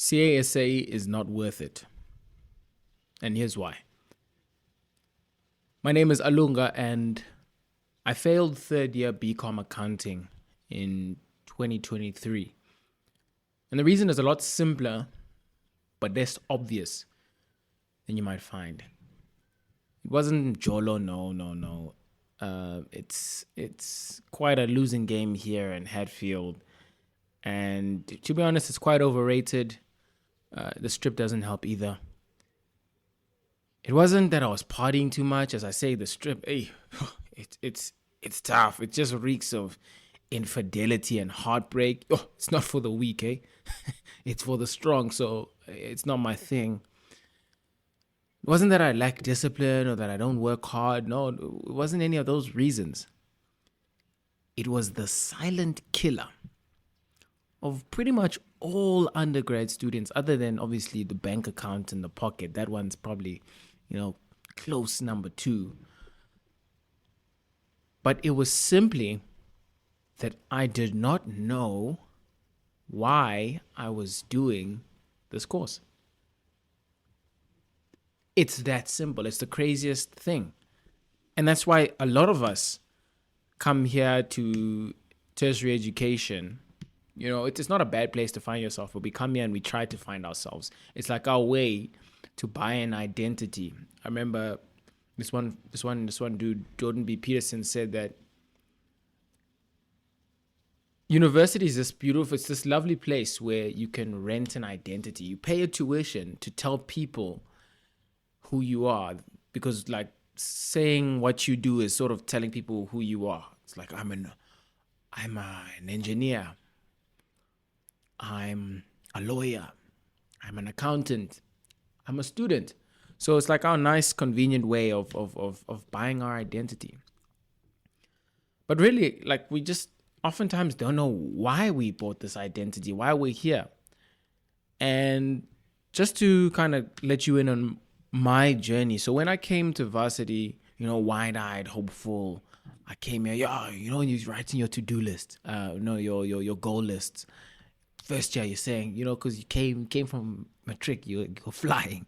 CASA is not worth it. And here's why. My name is Alunga, and I failed third year BCom accounting in 2023. And the reason is a lot simpler, but less obvious than you might find. It wasn't Jolo, no. It's quite a losing game here in Hatfield. And to be honest, it's quite overrated. The strip doesn't help either. It wasn't that I was partying too much. As I say, the strip, it's tough. It just reeks of infidelity and heartbreak. Oh, it's not for the weak, eh? It's for the strong, so it's not my thing. It wasn't that I lack discipline or that I don't work hard. No, it wasn't any of those reasons. It was the silent killer of pretty much all undergrad students, other than obviously the bank account in the pocket. That one's probably, close number 2. But it was simply that I did not know why I was doing this course. It's that simple. It's the craziest thing. And that's why a lot of us come here to tertiary education. It's not a bad place to find yourself, but we come here and we try to find ourselves. It's like our way to buy an identity. I remember this one dude, Jordan B. Peterson, said that university is it's this lovely place where you can rent an identity. You pay a tuition to tell people who you are, because saying what you do is sort of telling people who you are. It's like, I'm an engineer. I'm a lawyer. I'm an accountant. I'm a student. So it's like our nice, convenient way of buying our identity. But really, we just oftentimes don't know why we bought this identity, why we're here. And just to kind of let you in on my journey. So when I came to varsity, wide-eyed, hopeful, I came here, you're writing your to-do list, your goal lists. First year, you're saying, because you came from matric, you're flying,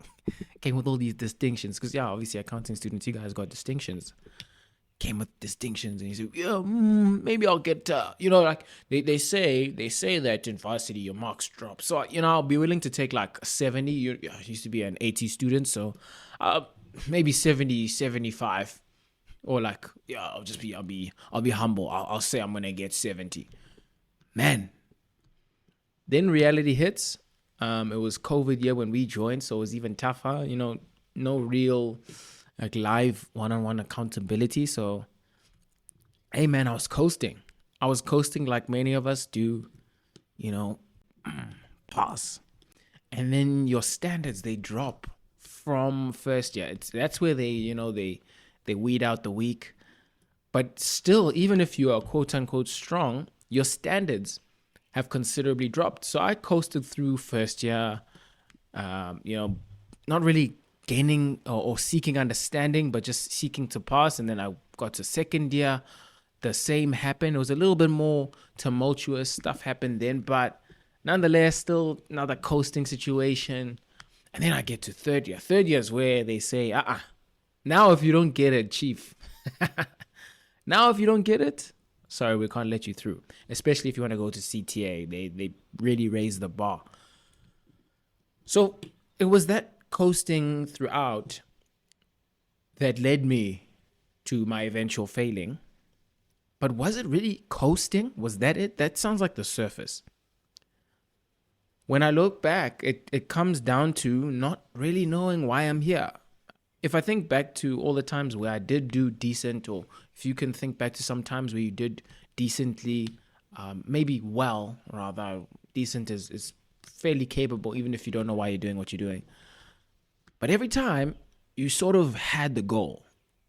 came with all these distinctions. Because obviously accounting students, you guys got distinctions. Came with distinctions, and you say, maybe I'll get, they say that in varsity your marks drop. So I'll be willing to take a 70. I used to be an 80 student, so maybe 70, 75, or I'll be humble. I'll say I'm gonna get 70. Man. Then reality hits. It was COVID year when we joined, so it was even tougher. No real live one-on-one accountability. So, hey man, I was coasting. Like many of us do. Pass. And then your standards, they drop from first year. That's where they weed out the weak. But still, even if you are quote unquote strong, your standards have considerably dropped. So I coasted through first year, not really gaining or seeking understanding, but just seeking to pass. And then I got to second year. The same happened. It was a little bit more tumultuous. Stuff happened then, but nonetheless, still another coasting situation. And then I get to third year. Third year is where they say, now if you don't get it, chief. Now if you don't get it, sorry, we can't let you through. Especially if you want to go to CTA. They really raise the bar. So it was that coasting throughout that led me to my eventual failing. But was it really coasting? Was that it? That sounds like the surface. When I look back, it comes down to not really knowing why I'm here. If I think back to all the times where I did do decent, or if you can think back to some times where you did decently, maybe well, rather, decent is fairly capable, even if you don't know why you're doing what you're doing. But every time, you sort of had the goal,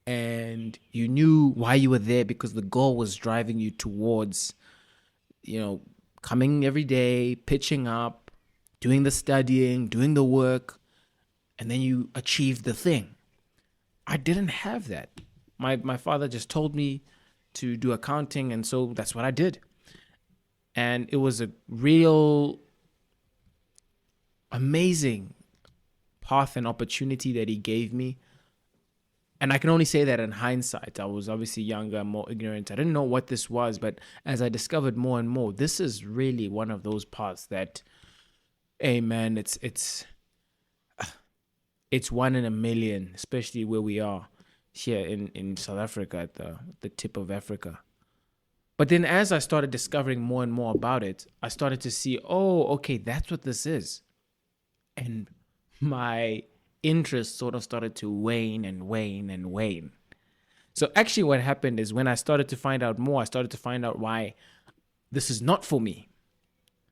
and you knew why you were there, because the goal was driving you towards, coming every day, pitching up, doing the studying, doing the work, and then you achieved the thing. I didn't have that. My father just told me to do accounting, and so that's what I did. And it was a real amazing path and opportunity that he gave me. And I can only say that in hindsight. I was obviously younger, more ignorant. I didn't know what this was, but as I discovered more and more, this is really one of those paths that, hey man, it's one in a million, especially where we are here in South Africa, at the tip of Africa. But then as I started discovering more and more about it, I started to see, oh, okay, that's what this is. And my interest sort of started to wane and wane and wane. So actually what happened is when I started to find out more, I started to find out why this is not for me.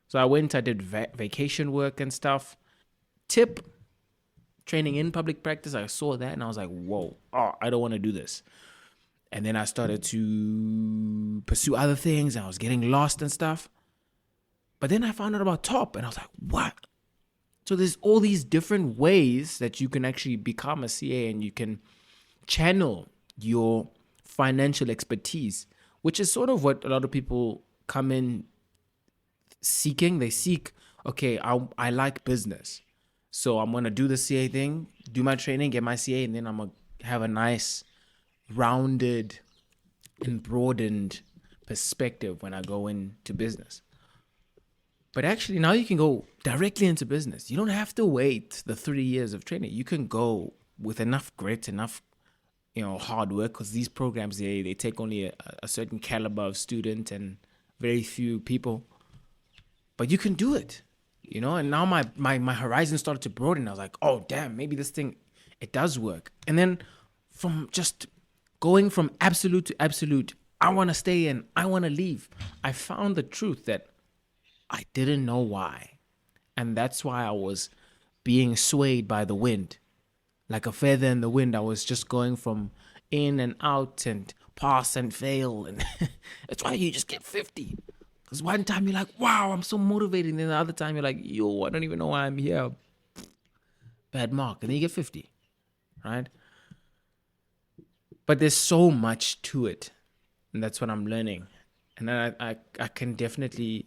So I did vacation work and stuff. Tip, training in public practice, I saw that and I was like, whoa, I don't want to do this. And then I started to pursue other things and I was getting lost and stuff. But then I found out about top and I was like, what? So there's all these different ways that you can actually become a CA and you can channel your financial expertise, which is sort of what a lot of people come in seeking. They seek, okay, I like business. So I'm going to do the CA thing, do my training, get my CA, and then I'm going to have a nice, rounded and broadened perspective when I go into business. But actually, now you can go directly into business. You don't have to wait the 3 years of training. You can go with enough grit, enough, hard work, because these programs, they take only a certain caliber of student and very few people. But you can do it, and now my horizon started to broaden. I was like, oh, damn, maybe this thing, it does work. And then from just going from absolute to absolute, I want to stay and I want to leave, I found the truth that I didn't know why. And that's why I was being swayed by the wind. Like a feather in the wind, I was just going from in and out and pass and fail. And that's why you just get 50. Because one time you're like, wow, I'm so motivated. And then the other time you're like, yo, I don't even know why I'm here. Bad mark. And then you get 50, right? But there's so much to it. And that's what I'm learning. And then I can definitely...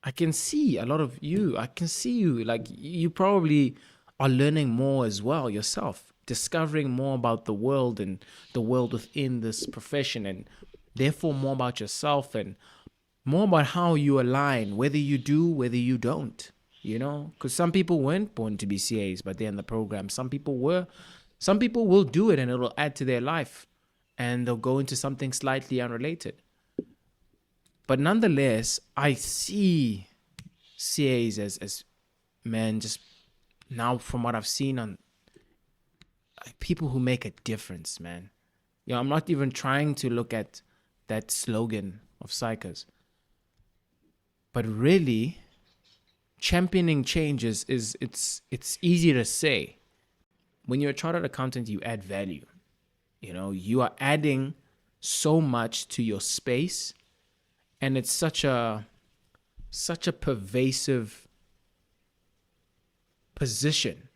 I can see a lot of you. I can see you. Like, you probably are learning more as well yourself, discovering more about the world and the world within this profession, and therefore more about yourself and more about how you align, whether you do, whether you don't, because some people weren't born to be CAs, but they're in the program. Some people were. Some people will do it and it'll add to their life and they'll go into something slightly unrelated. But nonetheless, I see CAs as man, just now from what I've seen on people who make a difference, man. I'm not even trying to look at that slogan of psychers. But really, championing change it's easy to say. When you're a chartered accountant, you add value. You are adding so much to your space. And it's such a pervasive position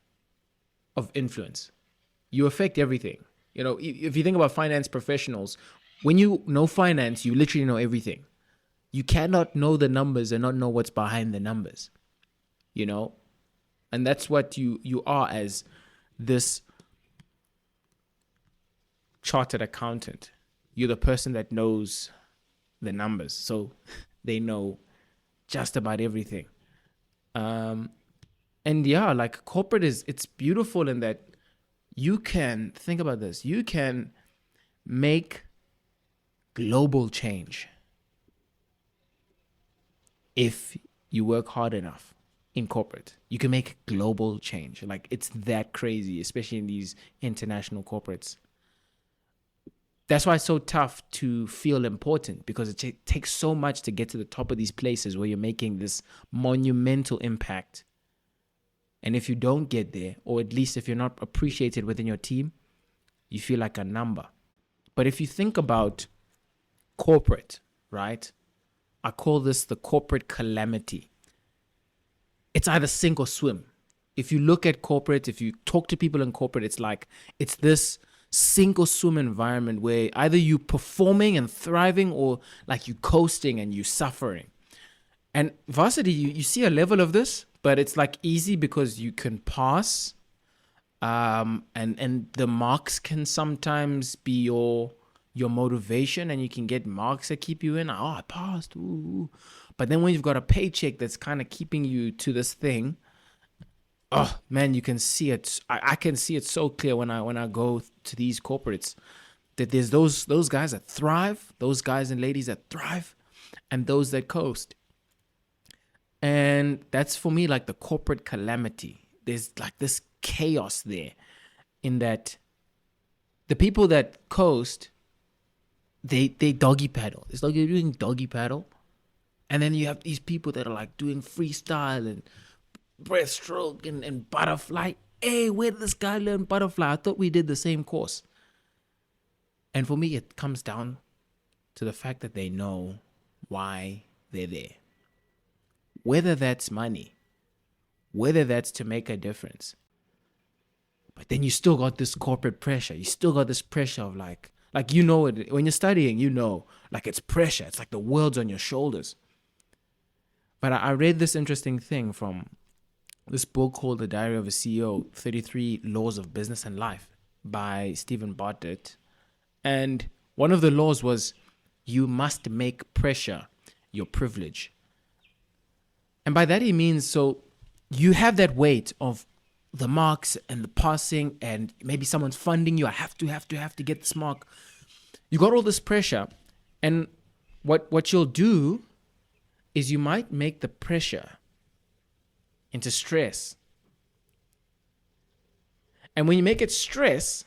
of influence. You affect everything. If you think about finance professionals, when you know finance, you literally know everything. You cannot know the numbers and not know what's behind the numbers. And that's what you are as this chartered accountant. You're the person that knows the numbers, so they know just about everything. And yeah, like corporate it's beautiful in that you can think about this. You can make global change if you work hard enough in corporate. You can make global change. Like, it's that crazy, especially in these international corporates. That's why it's so tough to feel important, because it takes so much to get to the top of these places where you're making this monumental impact. And if you don't get there, or at least if you're not appreciated within your team, you feel like a number. But if you think about corporate, right? I call this the corporate calamity. It's either sink or swim. If you look at corporate, if you talk to people in corporate, it's this sink or swim environment where either you performing and thriving, or like you coasting and you suffering. And varsity, you see a level of this, but it's like easy because you can pass, and the marks can sometimes be your motivation, and you can get marks that keep you in. Oh, I passed. Ooh. But then when you've got a paycheck that's kind of keeping you to this thing, oh man, you can see it. I can see it so clear when I go to these corporates, that there's those guys that thrive, those guys and ladies that thrive, and those that coast. And that's for me like the corporate calamity. There's like this chaos there, in that the people that coast, they doggy paddle. It's like you're doing doggy paddle, and then you have these people that are like doing freestyle and breaststroke and butterfly. Hey, where did this guy learn butterfly? I thought we did the same course. And for me, it comes down to the fact that they know why they're there. Whether that's money, whether that's to make a difference. But then you still got this corporate pressure. You still got this pressure of like you know it. When you're studying, you know, like it's pressure. It's like the world's on your shoulders. But I read this interesting thing from this book called The Diary of a CEO, 33 Laws of Business and Life by Stephen Bartlett. And one of the laws was, you must make pressure your privilege. And by that he means, so you have that weight of the marks and the passing, and maybe someone's funding you. I have to get this mark. You got all this pressure, and what you'll do is you might make the pressure into stress. And when you make it stress,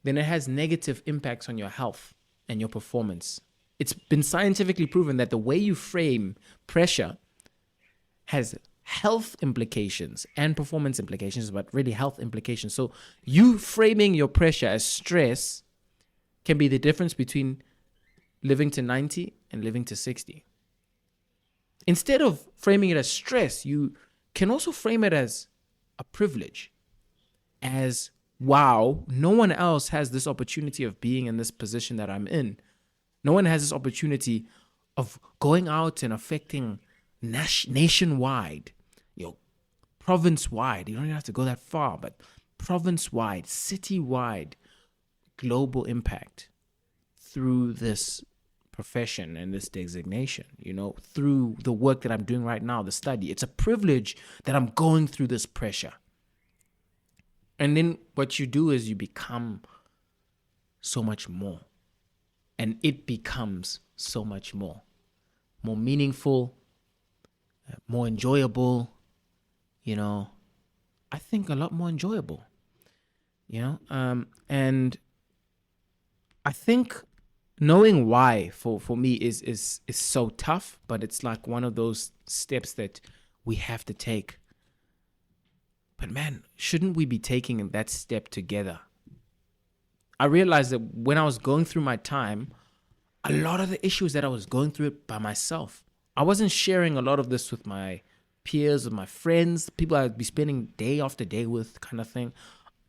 then it has negative impacts on your health and your performance. It's been scientifically proven that the way you frame pressure has health implications and performance implications, but really health implications. So you framing your pressure as stress can be the difference between living to 90 and living to 60. Instead of framing it as stress, you can also frame it as a privilege, as, wow, no one else has this opportunity of being in this position that I'm in. No one has this opportunity of going out and affecting nationwide, province-wide. You don't even have to go that far, but province-wide, city-wide, global impact through this profession and this designation, through the work that I'm doing right now, the study. It's a privilege that I'm going through this pressure. And then what you do is you become so much more. And it becomes so much more meaningful, more enjoyable, I think a lot more enjoyable, and I think knowing why for me is so tough, but it's like one of those steps that we have to take. But man, shouldn't we be taking that step together? I realized that when I was going through my time, a lot of the issues that I was going through it by myself. I wasn't sharing a lot of this with my peers, with my friends, people I'd be spending day after day with, kind of thing.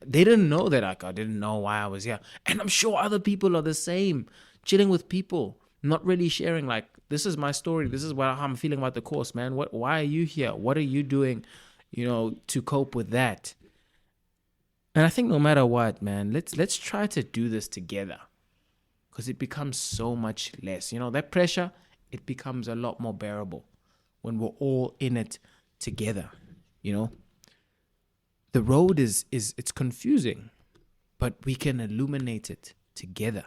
They didn't know that I didn't know why I was here. And I'm sure other people are the same, chilling with people, not really sharing, like, this is my story. This is how I'm feeling about the course, man. Why are you here? What are you doing, to cope with that? And I think no matter what, man, let's try to do this together, because it becomes so much less. That pressure, it becomes a lot more bearable when we're all in it together. The road it's confusing, but we can illuminate it together.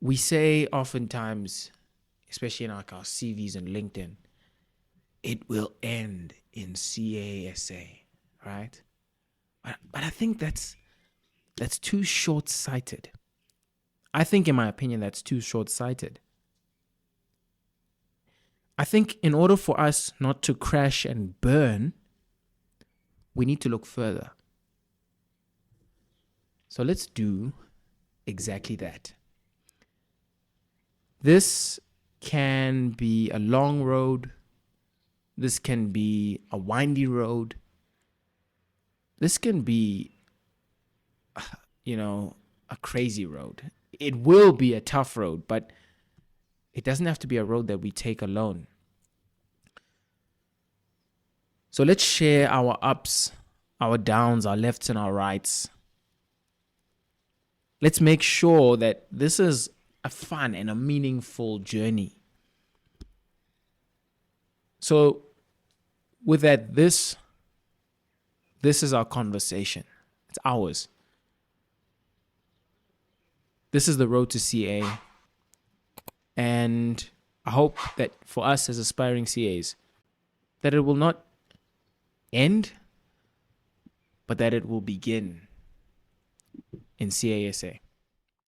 We say oftentimes, especially in like our CVs and LinkedIn, it will end in CASA, right? But I think that's too short-sighted. I think, in my opinion, that's too short-sighted. I think in order for us not to crash and burn, we need to look further. So let's do exactly that. This can be a long road. This can be a windy road. This can be, a crazy road. It will be a tough road, but it doesn't have to be a road that we take alone. So let's share our ups, our downs, our lefts and our rights. Let's make sure that this is a fun and a meaningful journey. So with that, this is our conversation. It's ours. This is the road to CA. And I hope that for us as aspiring CAs, that it will not end, but that it will begin in CASA.